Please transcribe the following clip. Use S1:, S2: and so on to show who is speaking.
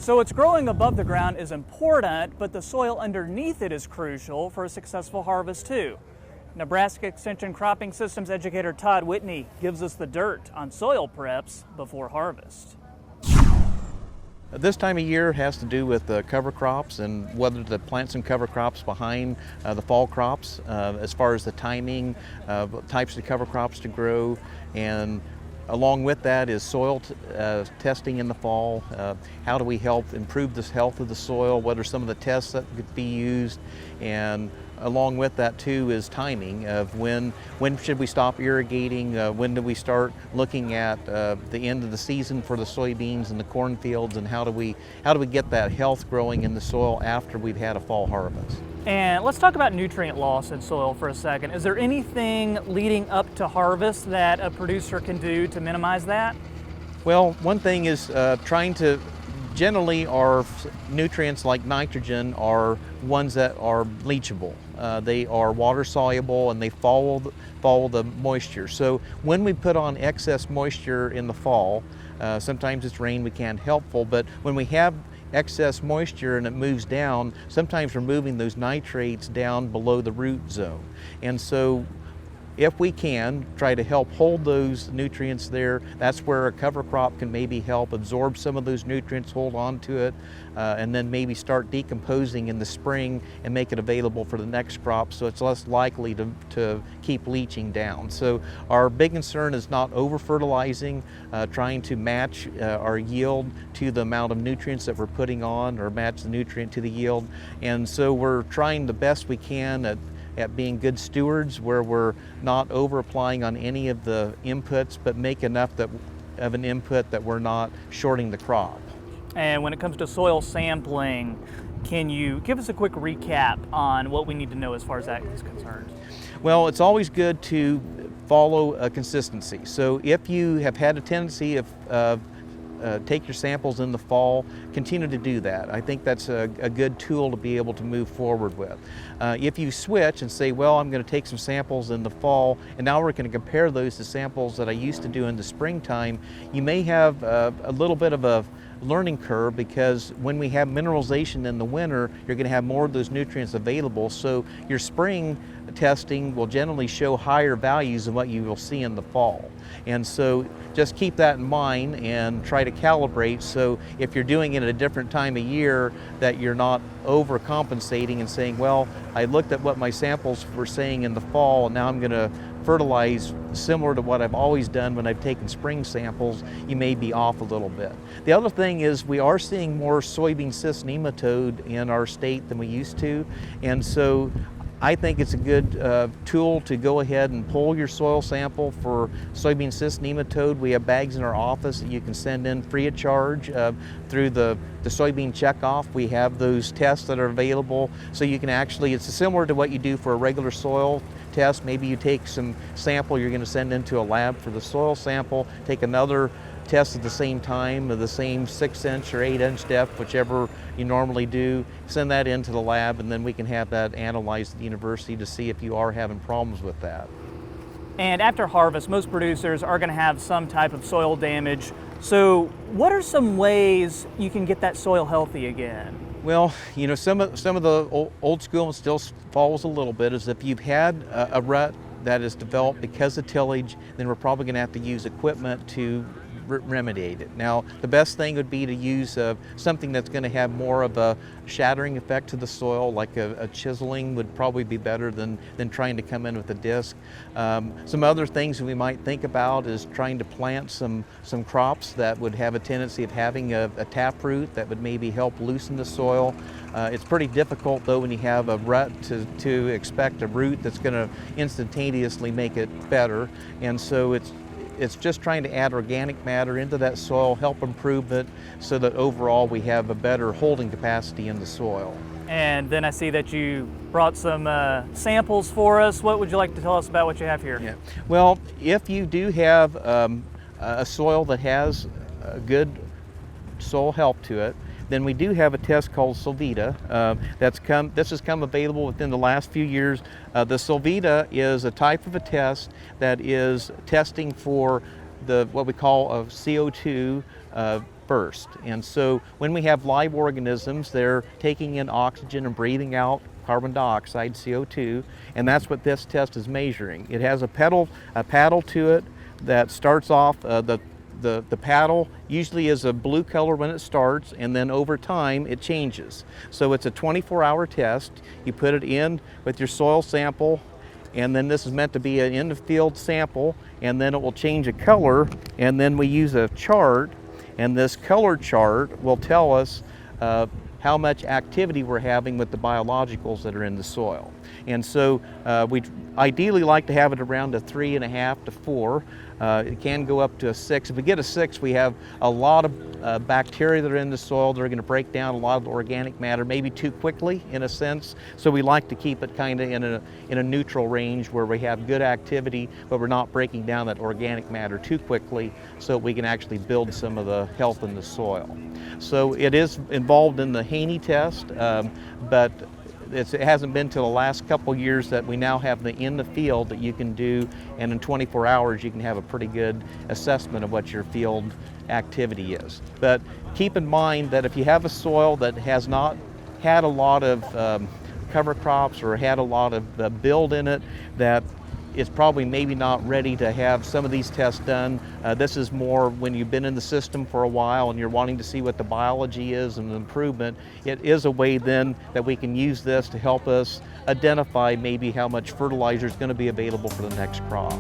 S1: So what's growing above the ground is important, but the soil underneath it is crucial for a successful harvest too. Nebraska Extension Cropping Systems educator Todd Whitney gives us the dirt on soil preps before harvest.
S2: This time of year has to do with cover crops and whether to plant some cover crops behind the fall crops, as far as the timing, types of cover crops to grow, and along with that is soil testing in the fall. How do we help improve the health of the soil? What are some of the tests that could be used? And along with that too is timing of when should we stop irrigating, when do we start looking at the end of the season for the soybeans and the cornfields, and how do we get that health growing in the soil after we've had a fall harvest.
S1: And let's talk about nutrient loss in soil for a second. Is there anything leading up to harvest that a producer can do to minimize that?
S2: Well, one thing is generally our nutrients like nitrogen are ones that are leachable. They are water soluble and they follow the moisture. So when we put on excess moisture in the fall, sometimes it's rain we can't helpful, but when we have excess moisture and it moves down, sometimes we're moving those nitrates down below the root zone. And so if we can try to help hold those nutrients there, that's where a cover crop can maybe help absorb some of those nutrients, hold on to it, and then maybe start decomposing in the spring and make it available for the next crop so it's less likely to keep leaching down. So our big concern is not over fertilizing, trying to match our yield to the amount of nutrients that we're putting on, or match the nutrient to the yield. And so we're trying the best we can at being good stewards, where we're not over applying on any of the inputs, but make enough of an input that we're not shorting the crop.
S1: And when it comes to soil sampling, can you give us a quick recap on what we need to know as far as that is concerned?
S2: Well, it's always good to follow a consistency. So if you have had a tendency of take your samples in the fall, continue to do that. I think that's a good tool to be able to move forward with. If you switch and say, well, I'm going to take some samples in the fall and now we're going to compare those to samples that I used to do in the springtime, you may have a little bit of a learning curve, because when we have mineralization in the winter, you're going to have more of those nutrients available, so your spring testing will generally show higher values than what you will see in the fall. And so just keep that in mind and try to calibrate, so if you're doing it at a different time of year, that you're not overcompensating and saying, well, I looked at what my samples were saying in the fall and now I'm going to fertilize similar to what I've always done when I've taken spring samples. You may be off a little bit. The other thing is we are seeing more soybean cyst nematode in our state than we used to, and so I think it's a good tool to go ahead and pull your soil sample for soybean cyst nematode. We have bags in our office that you can send in free of charge through the soybean checkoff. We have those tests that are available, so you can actually, it's similar to what you do for a regular soil test. Maybe you take some sample you're going to send into a lab for the soil sample, take another test at the same time of the same 6-inch or 8-inch depth, whichever you normally do, send that into the lab, and then we can have that analyzed at the university to see if you are having problems with that.
S1: And after harvest, most producers are going to have some type of soil damage. So what are some ways you can get that soil healthy again?
S2: Well, you know, some of the old school still follows a little bit, is if you've had a rut that is developed because of tillage, then we're probably going to have to use equipment to remediate it. Now, the best thing would be to use something that's going to have more of a shattering effect to the soil, like a chiseling would probably be better than trying to come in with a disc. Some other things that we might think about is trying to plant some crops that would have a tendency of having a taproot that would maybe help loosen the soil. It's pretty difficult though when you have a rut to expect a root that's going to instantaneously make it better, and so it's just trying to add organic matter into that soil, help improve it, so that overall we have a better holding capacity in the soil.
S1: And then I see that you brought some samples for us. What would you like to tell us about what you have here?
S2: Yeah. Well, if you do have a soil that has a good soil health to it, then we do have a test called Salida. This has come available within the last few years. The Salida is a type of a test that is testing for what we call a CO2 first. And so when we have live organisms, they're taking in oxygen and breathing out carbon dioxide, CO2, and that's what this test is measuring. It has a paddle to it that starts off, the paddle usually is a blue color when it starts, and then over time it changes. So it's a 24-hour test. You put it in with your soil sample, and then this is meant to be an in-the-field sample, and then it will change a color, and then we use a chart, and this color chart will tell us how much activity we're having with the biologicals that are in the soil. And so we'd ideally like to have it around a 3.5 to 4. It can go up to a 6. If we get a 6, we have a lot of bacteria that are in the soil that are going to break down a lot of the organic matter, maybe too quickly in a sense. So we like to keep it kind of in a neutral range where we have good activity, but we're not breaking down that organic matter too quickly, so we can actually build some of the health in the soil. So it is involved in the Haney test, but it hasn't been till the last couple years that we now have in the field that you can do, and in 24 hours you can have a pretty good assessment of what your field activity is. But keep in mind that if you have a soil that has not had a lot of cover crops or had a lot of build in it, that is probably maybe not ready to have some of these tests done. This is more when you've been in the system for a while and you're wanting to see what the biology is and the improvement. It is a way then that we can use this to help us identify maybe how much fertilizer is going to be available for the next crop.